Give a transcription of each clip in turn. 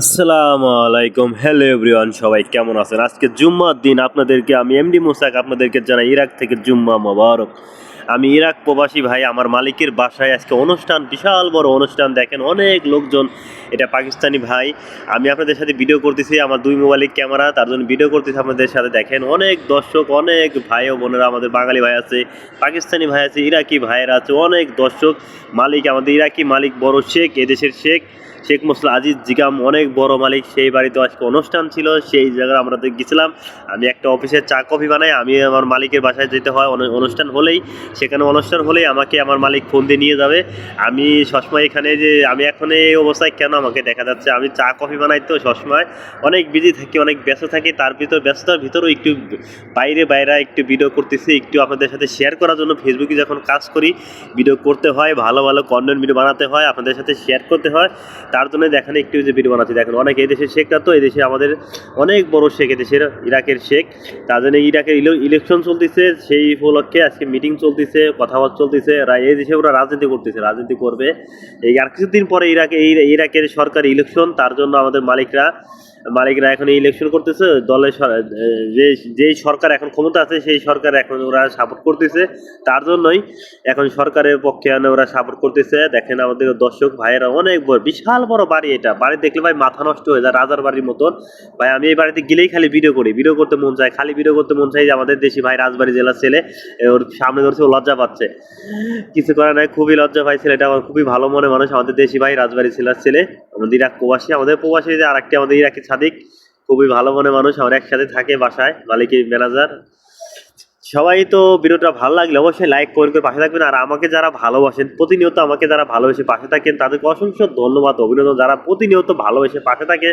আসসালামু আলাইকুম, hello everyone, সবাই কেমন আছেন? আজকে জুম্মার দিন আপনাদেরকে আমি এমডি মুসাক আপনাদেরকে জানাই ইরাক থেকে জুম্মা মোবারক। আমি ইরাক প্রবাসী ভাই, আমার মালিকের বাসায় আজকে অনুষ্ঠান, বিশাল বড় অনুষ্ঠান, দেখেন অনেক লোকজন। এটা পাকিস্তানি ভাই, আমি আপনাদের সাথে ভিডিও করতেছি, আমার দুই মোবাইলের ক্যামেরা, তার জন্য ভিডিও করতেছি আপনাদের সাথে। দেখেন অনেক দর্শক, অনেক ভাই ও বোনেরা, আমাদের বাঙালি ভাই আছে, পাকিস্তানি ভাই আছে, ইরাকি ভাইয়েরা আছে, অনেক দর্শক। মালিক আমাদের ইরাকি মালিক, বড় শেখ, এদেশের শেখ শেখ মুসলা আজিজ জিগাম, অনেক বড় মালিক। সেই বাড়িতে আজকে অনুষ্ঠান ছিল, সেই জায়গায় আমরা গেছিলাম। আমি একটা অফিসে চা কফি বানাই, আমি আমার মালিকের বাসায় যেতে হয় অনুষ্ঠান হলেই। সেখানে অনুষ্ঠান হলেই আমাকে আমার মালিক ফোন দিয়ে নিয়ে যাবে। আমি সবসময় এখানে, যে আমি এখন এই অবস্থায় কেন আমাকে দেখা যাচ্ছে, আমি চা কফি বানাই তো সবসময় অনেক বিজি থাকি, অনেক ব্যস্ত থাকি। তার ভিতর ব্যস্ততার ভিতরেও একটু বাইরে একটু ভিডিও করতেছি, একটু আপনাদের সাথে শেয়ার করার জন্য। ফেসবুকে যখন কাজ করি, ভিডিও করতে হয়, ভালো ভালো কন্টেন্ট ভিডিও বানাতে হয়, আপনাদের সাথে শেয়ার করতে হয়। তার জন্য দেখেন একটু যে ভিডিও বানাচ্ছি। দেখেন অনেক এদেশের শেখরা, তো এদেশে আমাদের অনেক বড় শেখ, এদেশের ইরাকের শেখ। তার জন্য ইরাকের ইলেকশন চলতেছে, সেই উপলক্ষে আজকে মিটিং চলতেছে, কথাবার্তা চলতেছে। এই দেশে ওরা রাজনীতি করতেছে, রাজনীতি করবে। এই আর কিছুদিন পরে ইরাকের সরকারি ইলেকশন, তার জন্য আমাদের মালিকরা এখন ইলেকশন করতেছে। দলের যেই সরকার এখন ক্ষমতা আছে, সেই সরকার এখন ওরা সাপোর্ট করতেছে। তার জন্যই এখন সরকারের পক্ষে ওরা সাপোর্ট করতেছে। দেখেন আমাদের দর্শক ভাইয়েরা, অনেক বড়, বিশাল বড় বাড়ি। এটা বাড়ি দেখলে ভাই মাথা নষ্ট হয়ে যায়, রাজার বাড়ির মতন। ভাই আমি এই বাড়িতে গেলেই খালি ভিডিও করি, ভিডিও করতে মন চায়, খালি ভিডিও করতে মন চাই। যে আমাদের দেশি ভাই, রাজবাড়ি জেলার ছেলে, ওর সামনে ধরছে, ও লজ্জা পাচ্ছে। কিছু করে নাই, খুবই লজ্জা পাই। ছেলেটা আমার খুবই ভালো মনে মানুষ, আমাদের দেশি ভাই, রাজবাড়ি জেলার ছেলে, আমাদের ইরাক প্রবাসী। আমাদের প্রবাসী যে আরেকটি আমাদের ইরাকি সাদিক, খুবই ভালো মনে মানুষ। আমরা একসাথে থাকে বাসায়, মালিকের ম্যানেজার। সবাই তো ভিডিওটা ভালো লাগলে অবশ্যই লাইক কমেন্ট করে পাশে থাকবেন। আর আমাকে যারা ভালোবাসেন, প্রতিনিয়ত আমাকে যারা ভালোবেসে পাশে থাকেন, তাদেরকে অসংখ্য ধন্যবাদ, অভিনন্দন, যারা প্রতিনিয়ত ভালোবেসে পাশে থাকে।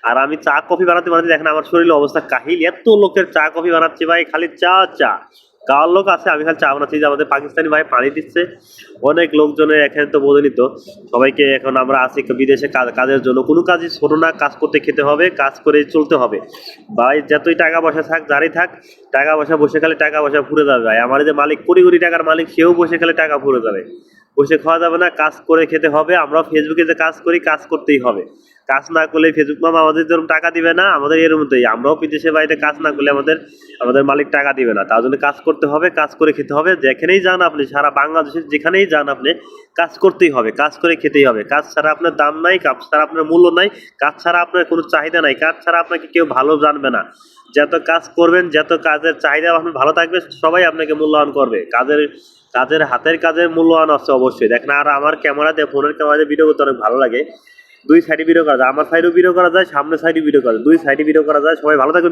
আর আমি চা কফি বানাতে দেখেন আমার শরীরের অবস্থা কাহিল, এত লোকের চা কফি বানাচ্ছি ভাই, খালি চা চা। গাওয়ার লোক আছে, আমি খালি চা বানাচ্ছি। যে আমাদের পাকিস্তানি ভাই পানি দিচ্ছে, অনেক লোকজনের এখানে তো বোঝেনি তো সবাইকে। এখন আমরা আছি বিদেশে কাজের জন্য, কোনো কাজই ছোট না, কাজ করতে খেতে হবে, কাজ করে চলতে হবে ভাই। যতই টাকা পয়সা থাক, যারই থাক, টাকা পয়সা বসে খেলে টাকা পয়সা ফুরে যাবে ভাই। আমার যে মালিক, কোটি কোটি টাকার মালিক, সেও বসে খেলে টাকা ফুরে যাবে। বসে খাওয়া যাবে না, কাজ করে খেতে হবে। আমরা ফেসবুকে যে কাজ করি, কাজ করতেই হবে। কাজ না করলে ফেসবুক মামা আমাদের যেরকম টাকা দিবে না, আমাদের এর মতোই, আমরাও বিদেশে বাড়িতে কাজ না করলে আমাদের আমাদের মালিক টাকা দিবে না। তার জন্য কাজ করতে হবে, কাজ করে খেতে হবে। যেখানেই যান আপনি, সারা বাংলাদেশের যেখানেই যান আপনি, কাজ করতেই হবে, কাজ করে খেতেই হবে। কাজ ছাড়া আপনার দাম নাই, কাজ ছাড়া আপনার মূল্য নাই, কাজ ছাড়া আপনার কোনো চাহিদা নাই, কাজ ছাড়া আপনাকে কেউ ভালো জানবে না। যত কাজ করবেন, যত কাজের চাহিদা আপনার ভালো থাকবে, সবাই আপনাকে মূল্যায়ন করবে। হাতের কাজের মূল্যায়ন আছে অবশ্যই। দেখেন, আর আমার ক্যামেরাতে, ফোনের ক্যামেরাতে ভিডিও করতে অনেক ভালো লাগে। দুই সাইডে ভিডিও করা যায়, আমার সাইডেও ভিডিও করা যায়, সামনে সাইডে ভিডিও করা যায়, দুই সাইডে ভিডিও করা যায়। সবাই ভালো থাকবেন।